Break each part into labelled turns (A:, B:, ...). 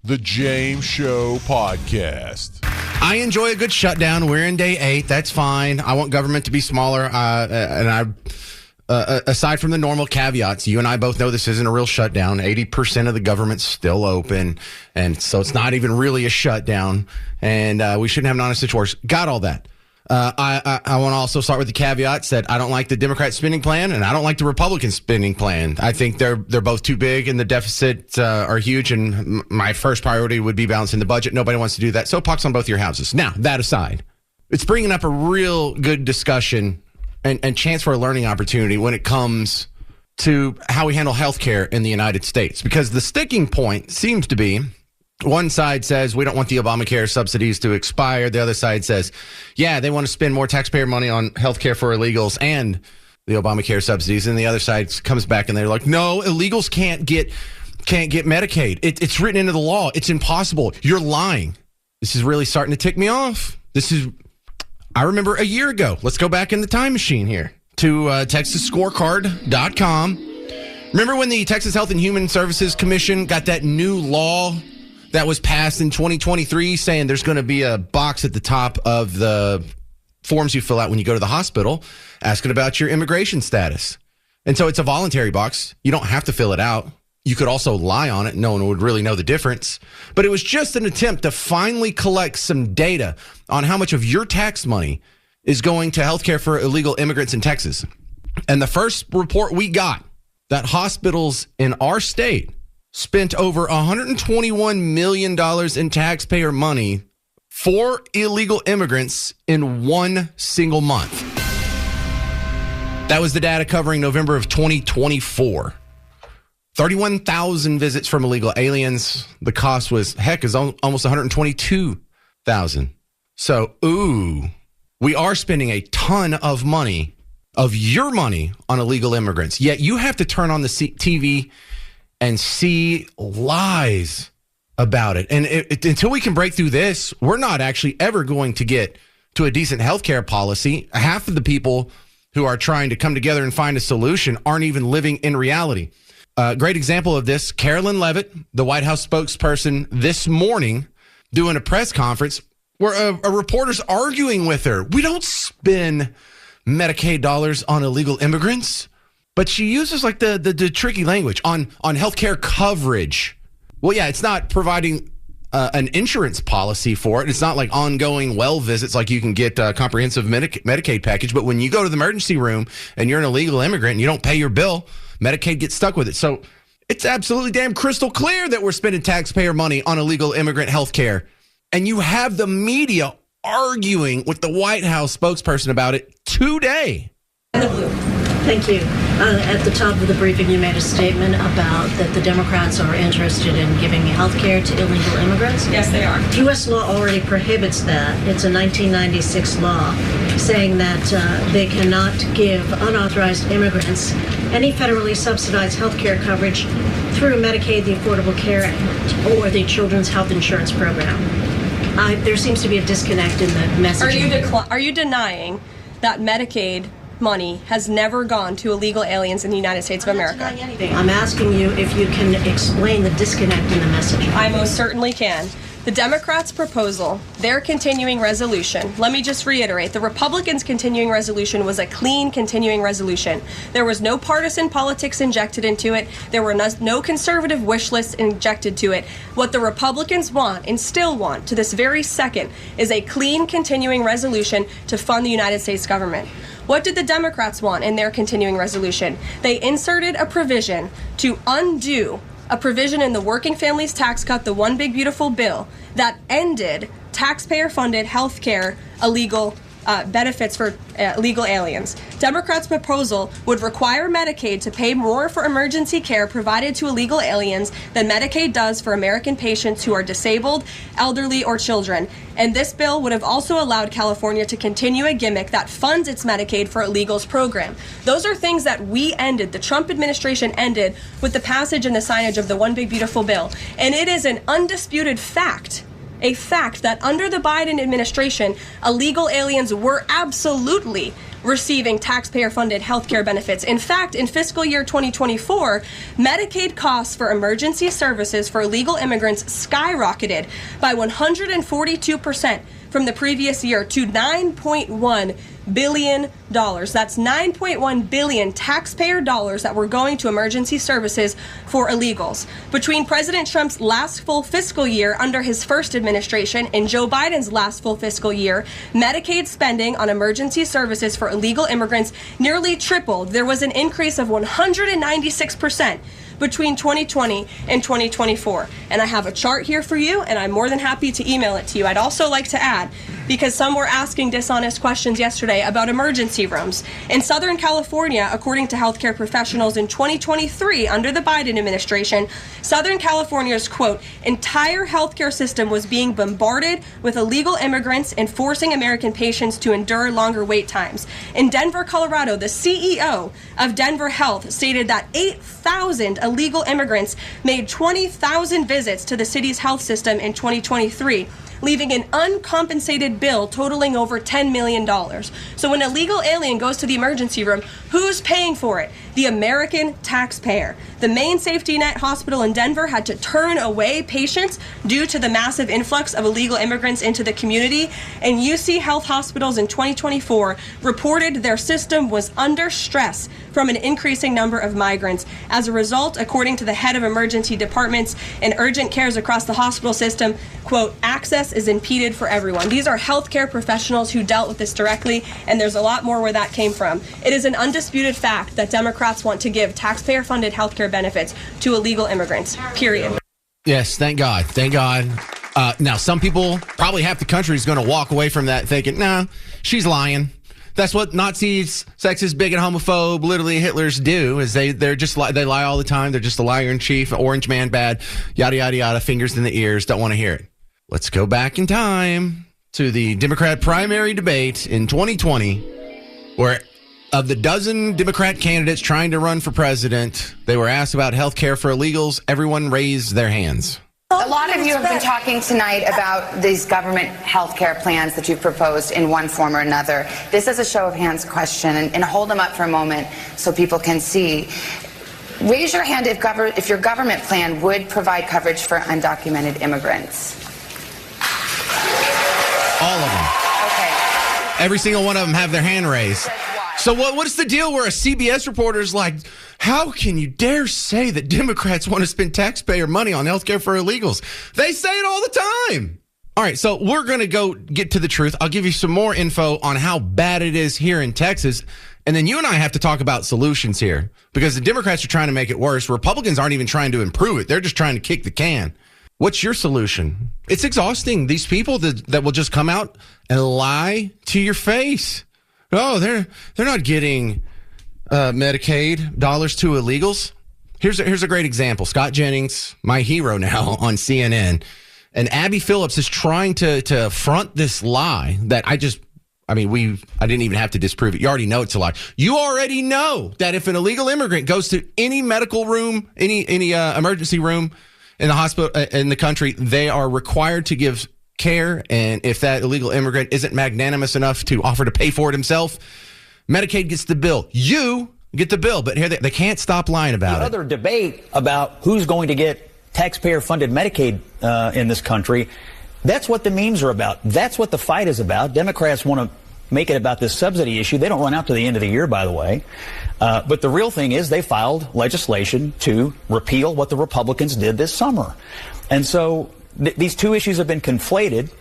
A: The James Show Podcast.
B: I enjoy a good shutdown. We're in day 8. That's fine. I want government to be smaller. Aside from the normal caveats, you and I both know this isn't a real shutdown. 80% of the government's still open. And so it's not even really a shutdown. And we shouldn't have an honest situation. Got all that. I want to also start with the caveats that I don't like the Democrat spending plan and I don't like the Republican spending plan. I think they're both too big and the deficits are huge. And my first priority would be balancing the budget. Nobody wants to do that. So pox on both your houses. Now, that aside, it's bringing up a real good discussion and chance for a learning opportunity when it comes to how we handle healthcare in the United States. Because the sticking point seems to be one side says we don't want the Obamacare subsidies to expire. The other side says, yeah, they want to spend more taxpayer money on healthcare for illegals and the Obamacare subsidies. And the other side comes back and they're like, no, illegals can't get Medicaid. It's written into the law. It's impossible. You're lying. This is really starting to tick me off. I remember a year ago. Let's go back in the time machine here to TexasScorecard.com. Remember when the Texas Health and Human Services Commission got that new law that was passed in 2023 saying there's going to be a box at the top of the forms you fill out when you go to the hospital asking about your immigration status. And so it's a voluntary box. You don't have to fill it out. You could also lie on it. No one would really know the difference. But it was just an attempt to finally collect some data on how much of your tax money is going to healthcare for illegal immigrants in Texas. And the first report we got that hospitals in our state spent over $121 million in taxpayer money for illegal immigrants in one single month. That was the data covering November of 2024. 31,000 visits from illegal aliens. The cost was, almost 122,000. So, we are spending a ton of money, of your money, on illegal immigrants. Yet you have to turn on the TV and see lies about it. And until we can break through this, we're not actually ever going to get to a decent healthcare policy. Half of the people who are trying to come together and find a solution aren't even living in reality. Great example of this, Carolyn Leavitt, the White House spokesperson, this morning doing a press conference where a reporter's arguing with her. We don't spend Medicaid dollars on illegal immigrants. But she uses like the tricky language on healthcare coverage. Well, yeah, it's not providing an insurance policy for it. It's not like ongoing well visits like you can get a comprehensive Medicaid package. But when you go to the emergency room and you're an illegal immigrant and you don't pay your bill, Medicaid gets stuck with it. So it's absolutely damn crystal clear that we're spending taxpayer money on illegal immigrant healthcare. And you have the media arguing with the White House spokesperson about it today.
C: Thank you. At the top of the briefing, you made a statement about that the Democrats are interested in giving health care to illegal immigrants.
D: Yes, they are.
C: U.S. law already prohibits that. It's a 1996 law saying that they cannot give unauthorized immigrants any federally subsidized health care coverage through Medicaid, the Affordable Care Act, or the Children's Health Insurance Program. There seems to be a disconnect in the messaging.
D: Are you denying that Medicaid money has never gone to illegal aliens in the United States of America?
C: I'm not denying anything. I'm asking you if you can explain the disconnect in the messaging.
D: I most certainly can. The Democrats' proposal, their continuing resolution, let me just reiterate, the Republicans' continuing resolution was a clean continuing resolution. There was no partisan politics injected into it. There were no conservative wish lists injected to it. What the Republicans want and still want to this very second is a clean continuing resolution to fund the United States government. What did the Democrats want in their continuing resolution? They inserted a provision to undo a provision in the Working Families Tax Cut, the One Big Beautiful Bill, that ended taxpayer-funded health care illegal benefits for illegal aliens. Democrats' proposal would require Medicaid to pay more for emergency care provided to illegal aliens than Medicaid does for American patients who are disabled, elderly, or children. And this bill would have also allowed California to continue a gimmick that funds its Medicaid for Illegals program. Those are things that we ended, the Trump administration ended, with the passage and the signage of the One Big Beautiful Bill. And it is an undisputed fact, a fact that under the Biden administration, illegal aliens were absolutely receiving taxpayer-funded health care benefits. In fact, in fiscal year 2024, Medicaid costs for emergency services for illegal immigrants skyrocketed by 142% from the previous year to $9.1 billion. That's $9.1 billion taxpayer dollars that were going to emergency services for illegals. Between President Trump's last full fiscal year under his first administration and Joe Biden's last full fiscal year, Medicaid spending on emergency services for illegal immigrants nearly tripled. There was an increase of 196% between 2020 and 2024. And I have a chart here for you, and I'm more than happy to email it to you. I'd also like to add, because some were asking dishonest questions yesterday about emergency rooms. In Southern California, according to healthcare professionals in 2023, under the Biden administration, Southern California's, quote, entire healthcare system was being bombarded with illegal immigrants and forcing American patients to endure longer wait times. In Denver, Colorado, the CEO of Denver Health stated that 8,000 illegal immigrants made 20,000 visits to the city's health system in 2023, leaving an uncompensated bill totaling over $10 million. So when an illegal alien goes to the emergency room, who's paying for it? The American taxpayer. The main safety net hospital in Denver had to turn away patients due to the massive influx of illegal immigrants into the community. And UC Health Hospitals in 2024 reported their system was under stress from an increasing number of migrants. As a result, according to the head of emergency departments and urgent cares across the hospital system, quote, access is impeded for everyone. These are healthcare professionals who dealt with this directly, and there's a lot more where that came from. It is an undisputed fact that Democrats want to give taxpayer-funded healthcare benefits to illegal immigrants, period.
B: Yes, thank God. Thank God. Now, some people, probably half the country, is going to walk away from that thinking, nah, she's lying. That's what Nazis, sexist, bigot, homophobe, literally Hitlers do, is they lie all the time. They're just a liar in chief, orange man bad, yada, yada, yada, fingers in the ears, don't want to hear it. Let's go back in time to the Democrat primary debate in 2020, where of the dozen Democrat candidates trying to run for president, they were asked about health care for illegals. Everyone raised their hands.
E: A lot of you have been talking tonight about these government health care plans that you've proposed in one form or another. This is a show of hands question, and hold them up for a moment so people can see. Raise your hand if your government plan would provide coverage for undocumented immigrants.
B: All of them.
E: Okay.
B: Every single one of them have their hand raised. So what's the deal where a CBS reporter is like, how can you dare say that Democrats want to spend taxpayer money on health care for illegals? They say it all the time. All right, so we're going to go get to the truth. I'll give you some more info on how bad it is here in Texas. And then you and I have to talk about solutions here, because the Democrats are trying to make it worse. Republicans aren't even trying to improve it. They're just trying to kick the can. What's your solution? It's exhausting. These people that will just come out and lie to your face. Oh, they're not getting Medicaid dollars to illegals. Here's a great example. Scott Jennings, my hero now on CNN, and Abby Phillips is trying to front this lie that I didn't even have to disprove it. You already know it's a lie. You already know that if an illegal immigrant goes to any medical room, any emergency room in the hospital in the country, they are required to give care, and if that illegal immigrant isn't magnanimous enough to offer to pay for it himself, Medicaid gets the bill. You get the bill, but here they can't stop lying about it.
F: The other debate about who's going to get taxpayer-funded Medicaid in this country, that's what the memes are about. That's what the fight is about. Democrats want to make it about this subsidy issue. They don't run out to the end of the year, by the way. But the real thing is they filed legislation to repeal what the Republicans did this summer. And so these two issues have been conflated,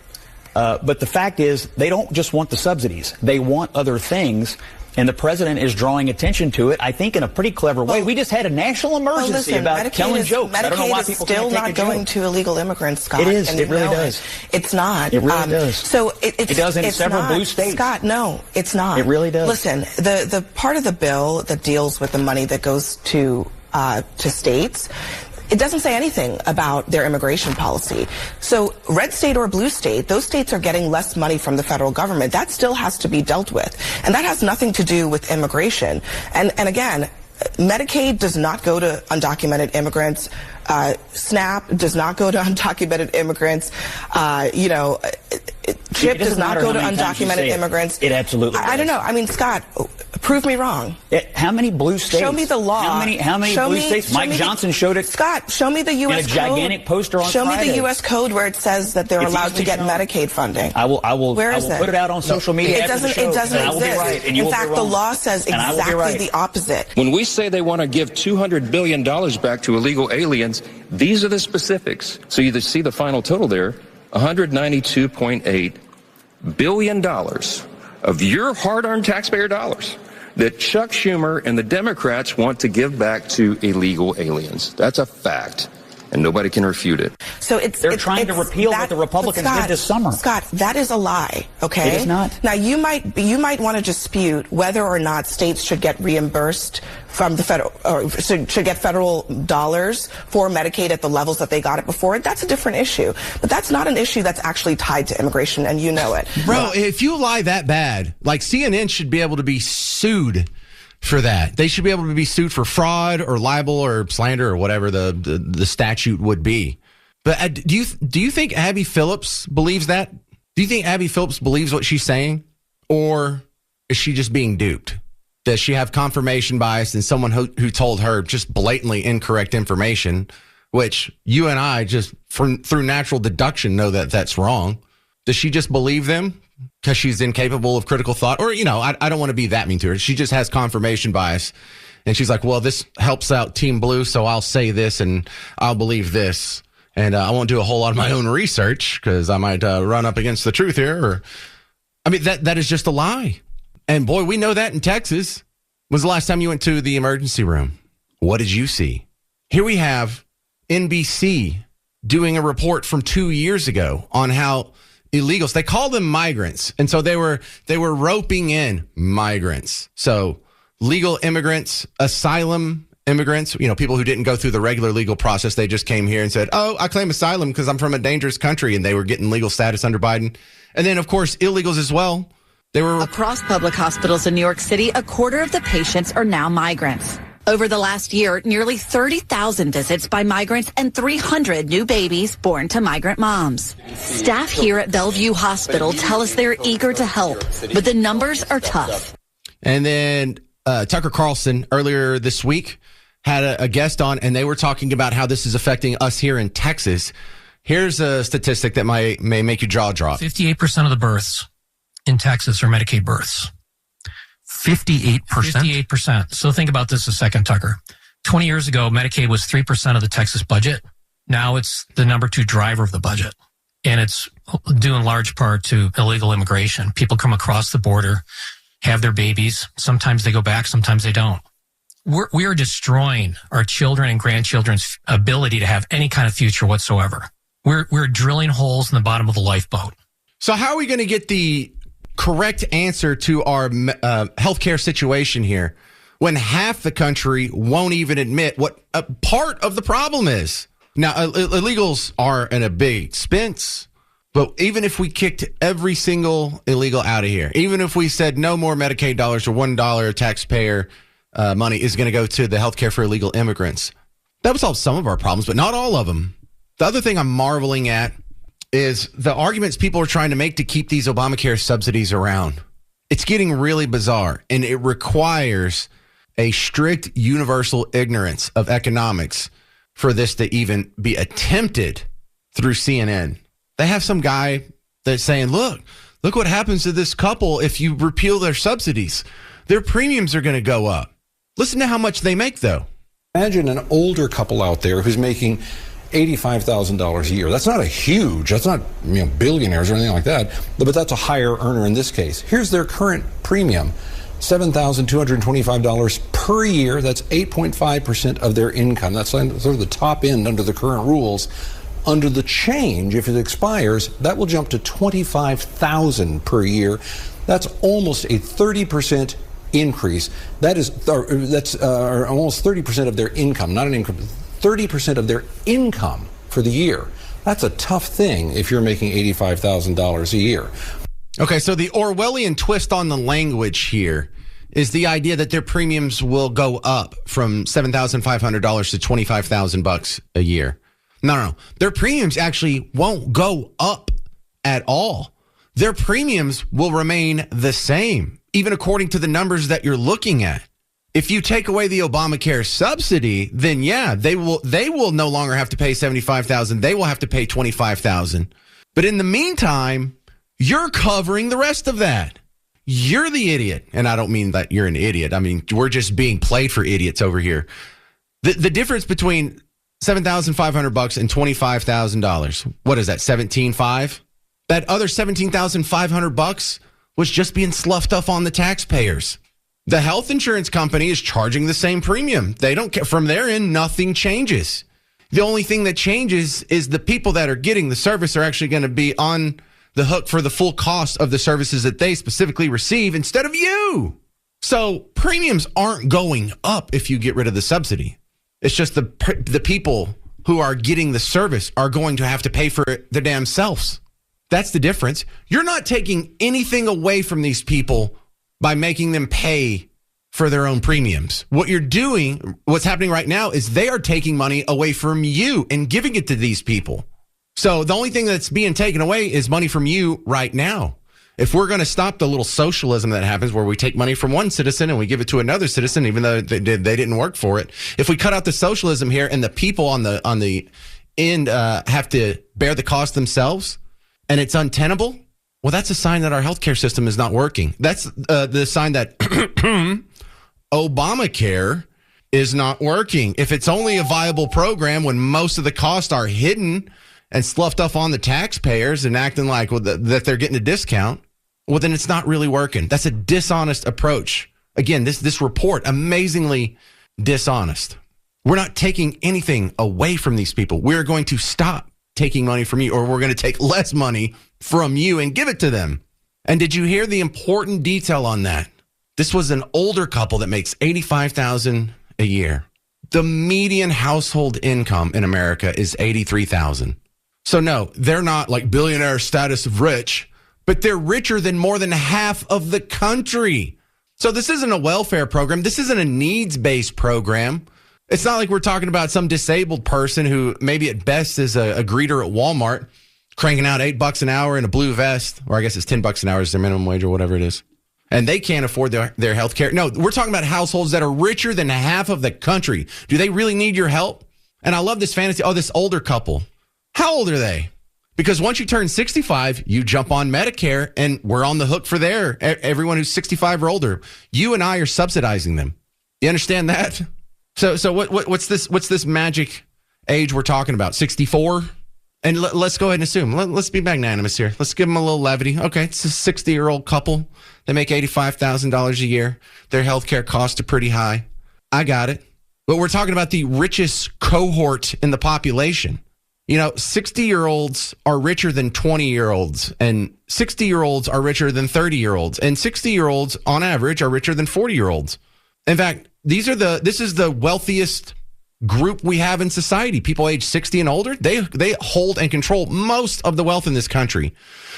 F: but the fact is they don't just want the subsidies. They want other things, and the president is drawing attention to it, I think, in a pretty clever way. We just had a national emergency about telling jokes. I don't know why people can't take a joke.
G: Medicaid is still not going to illegal immigrants, Scott.
F: It is. It really does.
G: It's not.
F: It really does.
G: So
F: it does in several blue states.
G: Scott, no, it's not.
F: It really does.
G: Listen, the part of the bill that deals with the money that goes to states, it doesn't say anything about their immigration policy. So red state or blue state, those states are getting less money from the federal government. That still has to be dealt with. And that has nothing to do with immigration. And again, Medicaid does not go to undocumented immigrants. SNAP does not go to undocumented immigrants. CHIP does not go to undocumented immigrants.
F: It absolutely does.
G: I don't know. I mean, Scott, prove me wrong.
F: How many blue states?
G: Show me the law.
F: How many blue states? Mike Johnson showed it.
G: Scott, show me the U.S.
F: in a gigantic poster on
G: Show
F: Friday.
G: me the U.S. code where it says that they're allowed to get Medicaid funding.
F: I will
G: Where is it?
F: put it out on social media.
G: It doesn't exist. In fact, the law says exactly the opposite.
H: When we say they want to give $200 billion back to illegal aliens, these are the specifics. So you see the final total there, $192.8 billion of your hard-earned taxpayer dollars that Chuck Schumer and the Democrats want to give back to illegal aliens. That's a fact, and nobody can refute it.
G: So
F: they're trying to repeal what the Republicans did this summer.
G: Scott, that is a lie, okay?
F: It is not.
G: Now, you might want to dispute whether or not states should get reimbursed from the federal, or should get federal dollars for Medicaid at the levels that they got it before. That's a different issue. But that's not an issue that's actually tied to immigration, and you know it.
B: Bro, if you lie that bad, like CNN should be able to be sued for that. They should be able to be sued for fraud or libel or slander or whatever the statute would be. But do you think Abby Phillips believes that? Do you think Abby Phillips believes what she's saying? Or is she just being duped? Does she have confirmation bias and someone who told her just blatantly incorrect information, which you and I just through natural deduction know that that's wrong? Does she just believe them because she's incapable of critical thought? Or, I don't want to be that mean to her. She just has confirmation bias. And she's like, well, this helps out Team Blue, so I'll say this and I'll believe this. And I won't do a whole lot of my own research because I might run up against the truth here. That is just a lie. And boy, we know that in Texas. When was the last time you went to the emergency room? What did you see? Here we have NBC doing a report from 2 years ago on how illegals, they call them migrants. And so they were roping in migrants. So legal immigrants, asylum immigrants, people who didn't go through the regular legal process. They just came here and said, oh, I claim asylum because I'm from a dangerous country. And they were getting legal status under Biden. And then, of course, illegals as well. They were
I: across public hospitals in New York City. A quarter of the patients are now migrants. Over the last year, nearly 30,000 visits by migrants and 300 new babies born to migrant moms. Staff here at Bellevue Hospital tell us they're eager to help, but the numbers are tough.
B: And then Tucker Carlson earlier this week had a guest on, and they were talking about how this is affecting us here in Texas. Here's a statistic that may make your jaw drop.
J: 58% of the births in Texas are Medicaid births.
K: 58%?
J: 58%. So think about this a second, Tucker. 20 years ago, Medicaid was 3% of the Texas budget. Now it's the number 2 driver of the budget. And it's due in large part to illegal immigration. People come across the border, have their babies. Sometimes they go back, sometimes they don't. We are destroying our children and grandchildren's ability to have any kind of future whatsoever. We're drilling holes in the bottom of the lifeboat.
B: So how are we going to get the correct answer to our healthcare situation here when half the country won't even admit what a part of the problem is? Now, illegals are in a big expense, but even if we kicked every single illegal out of here, even if we said no more Medicaid dollars or $1 taxpayer money is going to go to the healthcare for illegal immigrants, that would solve some of our problems, but not all of them. The other thing I'm marveling at is the arguments people are trying to make to keep these Obamacare subsidies around. It's getting really bizarre, and it requires a strict universal ignorance of economics for this to even be attempted through CNN. They have some guy that's saying, look what happens to this couple if you repeal their subsidies. Their premiums are going to go up. Listen to how much they make, though.
L: Imagine an older couple out there who's making $85,000 a year. That's not billionaires or anything like that, but that's a higher earner in this case. Here's their current premium, $7,225 per year. That's 8.5% of their income. That's sort of the top end under the current rules. Under the change, if it expires, that will jump to $25,000 per year. That's almost a 30% increase. That's almost 30% of their income, not an income. 30% of their income for the year. That's a tough thing if you're making $85,000 a year.
B: Okay, so the Orwellian twist on the language here is the idea that their premiums will go up from $7,500 to $25,000 a year. No. Their premiums actually won't go up at all. Their premiums will remain the same, even according to the numbers that you're looking at. If you take away the Obamacare subsidy, then yeah, they will no longer have to pay $75,000. They will have to pay $25,000. But in the meantime, you're covering the rest of that. You're the idiot. And I don't mean that you're an idiot. I mean, we're just being played for idiots over here. The difference between $7,500 and $25,000, what is that, $17,500? That other $17,500 was just being sloughed off on the taxpayers. The health insurance company is charging the same premium. They don't care. From their end, nothing changes. The only thing that changes is the people that are getting the service are actually going to be on the hook for the full cost of the services that they specifically receive instead of you. So premiums aren't going up if you get rid of the subsidy. It's just the people who are getting the service are going to have to pay for it their damn selves. That's the difference. You're not taking anything away from these people by making them pay for their own premiums. What you're doing, what's happening right now is they are taking money away from you and giving it to these people. So the only thing that's being taken away is money from you right now. If we're going to stop the little socialism that happens where we take money from one citizen and we give it to another citizen, even though they didn't work for it. If we cut out the socialism here and the people on the end have to bear the cost themselves and it's untenable, well, that's a sign that our healthcare system is not working. That's the sign that Obamacare is not working. If it's only a viable program when most of the costs are hidden and sloughed off on the taxpayers and acting like that they're getting a discount, well, then it's not really working. That's a dishonest approach. Again, this report, amazingly dishonest. We're not taking anything away from these people. We're going to stop taking money from you, or we're going to take less money from you and give it to them. And did you hear the important detail on that? This was an older couple that makes $85,000 a year. The median household income in America is $83,000. So no, they're not like billionaire status of rich, but they're richer than more than half of the country. So this isn't a welfare program. This isn't a needs-based program. It's not like we're talking about some disabled person who maybe at best is a greeter at Walmart cranking out $8 an hour in a blue vest, or I guess it's $10 an hour is their minimum wage or whatever it is. And they can't afford their health care. No, we're talking about households that are richer than half of the country. Do they really need your help? And I love this fantasy. Oh, this older couple. How old are they? Because once you turn 65, you jump on Medicare and we're on the hook for everyone who's 65 or older. You and I are subsidizing them. You understand that? So what's this magic age we're talking about? 64? And let's go ahead and assume. Let's be magnanimous here. Let's give them a little levity. Okay, it's a 60-year-old couple. They make $85,000 a year. Their healthcare costs are pretty high. I got it. But we're talking about the richest cohort in the population. You know, 60-year-olds are richer than 20-year-olds, and 60-year-olds are richer than 30-year-olds, and 60-year-olds on average are richer than 40-year-olds. In fact, this is the wealthiest group we have in society. People age 60 and older, they hold and control most of the wealth in this country.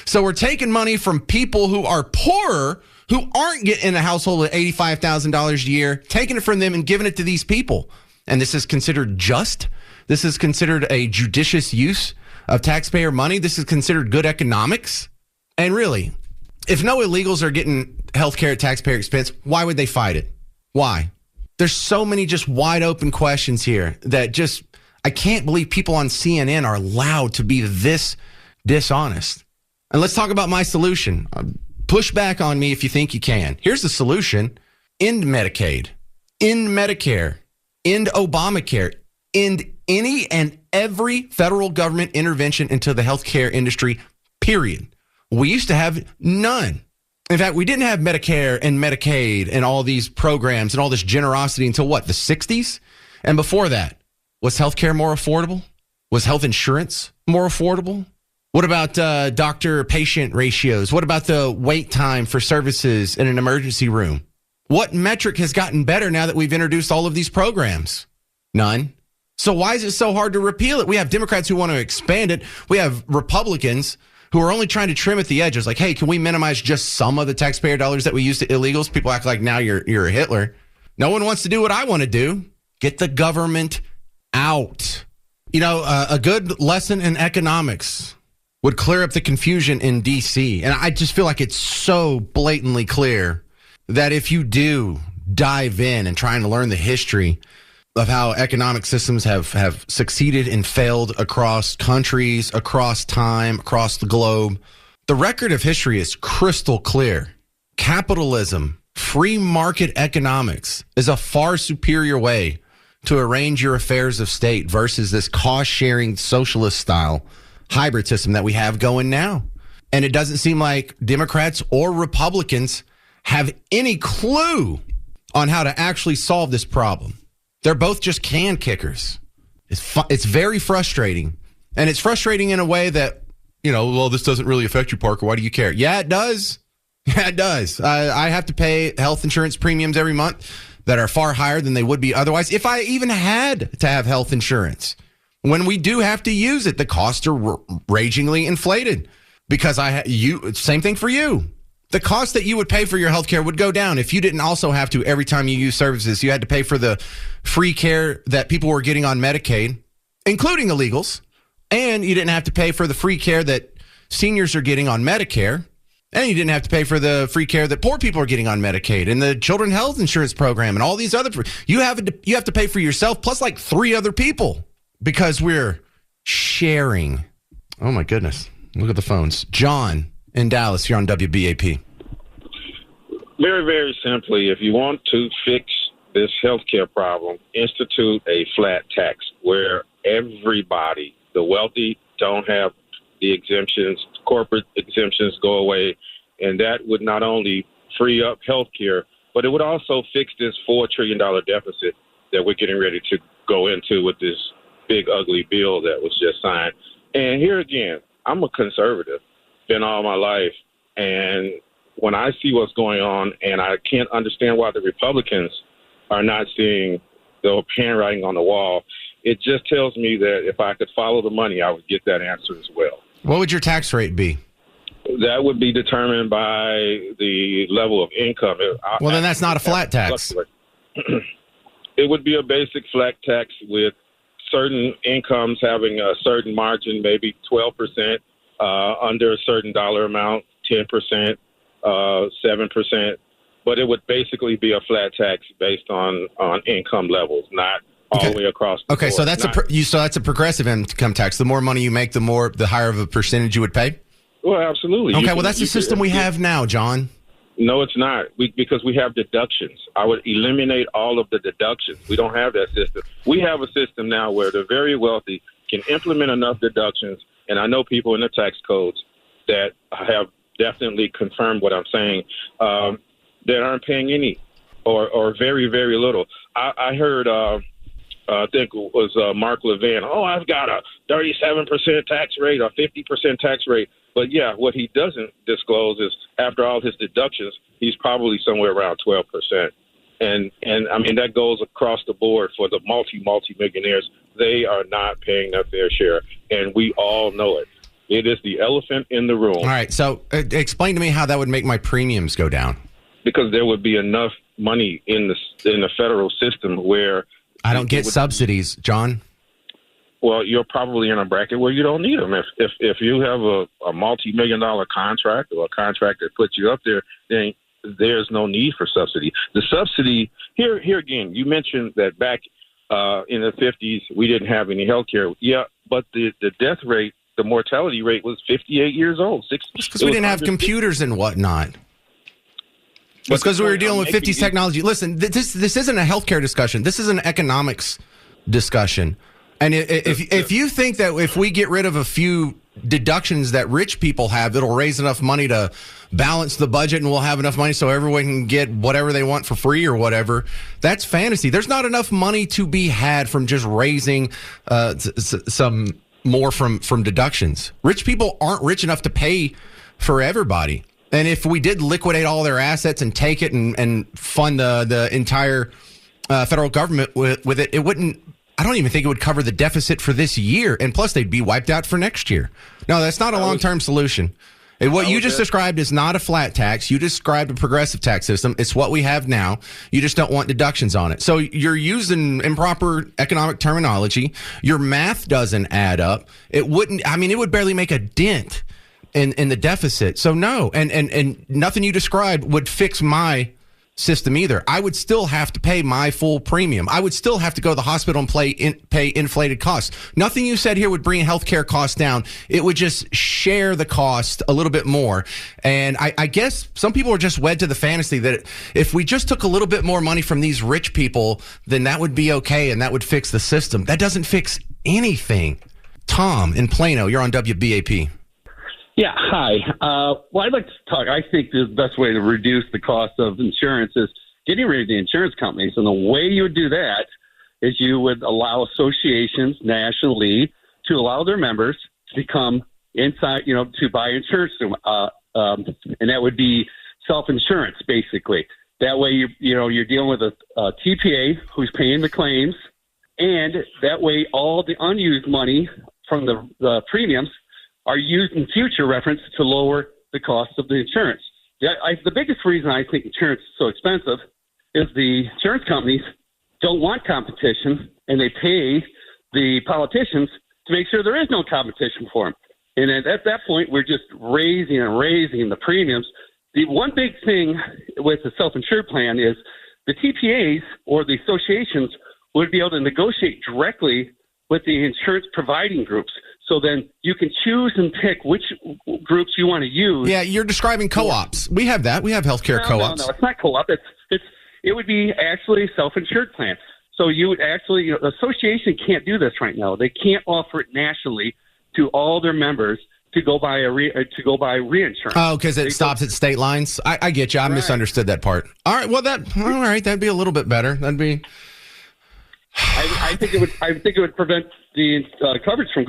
B: So we're taking money from people who are poorer, who aren't getting a household of $85,000 a year, taking it from them and giving it to these people. And this is considered just. This is considered a judicious use of taxpayer money. This is considered good economics. And really, if no illegals are getting healthcare at taxpayer expense, why would they fight it? Why? There's so many just wide open questions here that just, I can't believe people on CNN are allowed to be this dishonest. And let's talk about my solution. Push back on me if you think you can. Here's the solution. End Medicaid. End Medicare. End Obamacare. End any and every federal government intervention into the healthcare industry, period. We used to have none. In fact, we didn't have Medicare and Medicaid and all these programs and all this generosity until what, the 60s? And before that, was healthcare more affordable? Was health insurance more affordable? What about doctor-patient ratios? What about the wait time for services in an emergency room? What metric has gotten better now that we've introduced all of these programs? None. So why is it so hard to repeal it? We have Democrats who want to expand it. We have Republicans who are only trying to trim at the edges. Like, hey, can we minimize just some of the taxpayer dollars that we use to illegals? People act like now you're a Hitler. No one wants to do what I want to do. Get the government out. You know, a good lesson in economics would clear up the confusion in D.C. And I just feel like it's so blatantly clear that if you do dive in and trying to learn the history of how economic systems have succeeded and failed across countries, across time, across the globe, the record of history is crystal clear. Capitalism, free market economics is a far superior way to arrange your affairs of state versus this cost-sharing socialist style hybrid system that we have going now. And it doesn't seem like Democrats or Republicans have any clue on how to actually solve this problem. They're both just can kickers. It's very frustrating. And it's frustrating in a way that, you know, well, this doesn't really affect you, Parker. Why do you care? Yeah, it does. Yeah, it does. I have to pay health insurance premiums every month that are far higher than they would be otherwise if I even had to have health insurance. When we do have to use it, the costs are ragingly inflated because same thing for you. The cost that you would pay for your health care would go down if you didn't also have to, every time you use services, you had to pay for the free care that people were getting on Medicaid, including illegals, and you didn't have to pay for the free care that seniors are getting on Medicare, and you didn't have to pay for the free care that poor people are getting on Medicaid and the Children's Health Insurance Program and all these other. You have to pay for yourself plus like 3 other people because we're sharing. Oh, my goodness. Look at the phones. John in Dallas, you're on WBAP.
M: Very, very simply, if you want to fix this healthcare problem, institute a flat tax where everybody, the wealthy, don't have the exemptions, corporate exemptions go away, and that would not only free up healthcare, but it would also fix this $4 trillion deficit that we're getting ready to go into with this big, ugly bill that was just signed. And here again, I'm a conservative, been all my life, and when I see what's going on, and I can't understand why the Republicans are not seeing the handwriting on the wall, it just tells me that if I could follow the money, I would get that answer as well.
B: What would your tax rate be?
M: That would be determined by the level of income.
B: Well, then that's not a flat tax.
M: It would be a basic flat tax with certain incomes having a certain margin, maybe 12%, under a certain dollar amount, 10%, 7%. But it would basically be a flat tax based on income levels, not all the way across the board.
B: So that's that's a progressive income tax. The more money you make, the higher of a percentage you would pay?
M: Well, absolutely.
B: Okay, that's the system we have now, John.
M: No, it's not. Because we have deductions. I would eliminate all of the deductions. We don't have that system. We have a system now where the very wealthy can implement enough deductions, and I know people in the tax codes that have definitely confirmed what I'm saying, that aren't paying any or very, very little. I heard, I think it was Mark Levin, I've got a 37% tax rate or 50% tax rate. But, yeah, what he doesn't disclose is after all his deductions, he's probably somewhere around 12%. And I mean, that goes across the board for the multi-millionaires. They are not paying their fair share, and we all know it. It is the elephant in the room.
B: All right, so explain to me how that would make my premiums go down.
M: Because there would be enough money in the federal system where
B: I don't get subsidies, John.
M: Well, you're probably in a bracket where you don't need them. If you have a multi-million-dollar contract or a contract that puts you up there, then there's no need for subsidy. The subsidy here again, you mentioned that back in the 50s we didn't have any health care. Yeah, but the death rate, the mortality rate was 58 years old.
B: Because we didn't have computers and whatnot. It's because we were dealing with 50s technology. Listen, this isn't a healthcare discussion. This is an economics discussion. And if you think that if we get rid of a few deductions that rich people have, it'll raise enough money to balance the budget and we'll have enough money so everyone can get whatever they want for free or whatever, that's fantasy. There's not enough money to be had from just raising some more from deductions. Rich people aren't rich enough to pay for everybody. And if we did liquidate all their assets and take it and fund the entire federal government with it, it wouldn't I don't even think it would cover the deficit for this year. And plus, they'd be wiped out for next year. No, that's not a long-term solution. And what you just described is not a flat tax. You described a progressive tax system. It's what we have now. You just don't want deductions on it. So you're using improper economic terminology. Your math doesn't add up. It would barely make a dent in the deficit. So no, and nothing you described would fix my system either. I would still have to pay my full premium. I would still have to go to the hospital and pay inflated costs. Nothing you said here would bring healthcare costs down. It would just share the cost a little bit more. And I guess some people are just wed to the fantasy that if we just took a little bit more money from these rich people, then that would be okay and that would fix the system. That doesn't fix anything. Tom in Plano, you're on WBAP.
N: Yeah, hi. Well, I'd like to talk. I think the best way to reduce the cost of insurance is getting rid of the insurance companies. And the way you would do that is you would allow associations nationally to allow their members to become inside, to buy insurance. And that would be self-insurance, basically. That way, you're dealing with a TPA who's paying the claims. And that way, all the unused money from the premiums are used in future reference to lower the cost of the insurance. The biggest reason I think insurance is so expensive is the insurance companies don't want competition, and they pay the politicians to make sure there is no competition for them. And at that point, we're just raising and raising the premiums. The one big thing with the self-insured plan is the TPAs or the associations would be able to negotiate directly with the insurance providing groups. So then you can choose and pick which groups you want to use.
B: Yeah, you're describing co-ops. We have that. We have healthcare co-ops.
N: No, it's not co-op. It would be actually a self-insured plan. So you would actually, the association can't do this right now. They can't offer it nationally to all their members to go buy reinsurance.
B: Oh, because it stops at state lines. I get you. I misunderstood that part. All right. Well, that'd be a little bit better. That'd be.
N: I think it would prevent the coverage from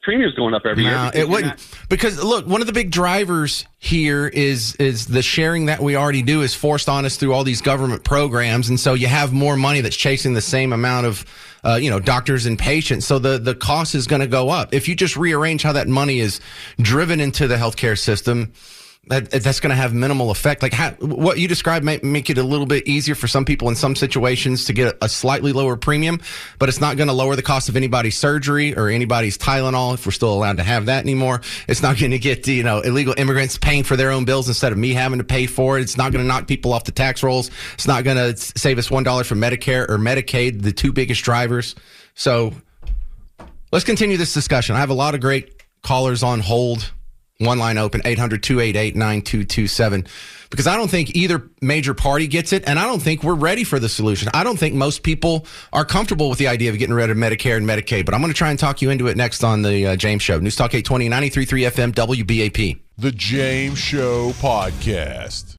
N: premiums going up every year.
B: No, it wouldn't. Because look, one of the big drivers here is the sharing that we already do is forced on us through all these government programs, and so you have more money that's chasing the same amount of doctors and patients. So the cost is going to go up. If you just rearrange how that money is driven into the healthcare system, that's going to have minimal effect. Like what you described might make it a little bit easier for some people in some situations to get a slightly lower premium, but it's not going to lower the cost of anybody's surgery or anybody's Tylenol, if we're still allowed to have that anymore. It's not going to get illegal immigrants paying for their own bills instead of me having to pay for it. It's not going to knock people off the tax rolls. It's not going to save us $1 from Medicare or Medicaid, the two biggest drivers. So let's continue this discussion. I have a lot of great callers on hold. One line open, 800-288-9227. Because I don't think either major party gets it, and I don't think we're ready for the solution. I don't think most people are comfortable with the idea of getting rid of Medicare and Medicaid, but I'm going to try and talk you into it next on the James Show. News Talk 820, 93.3 FM, WBAP.
A: The James Show Podcast.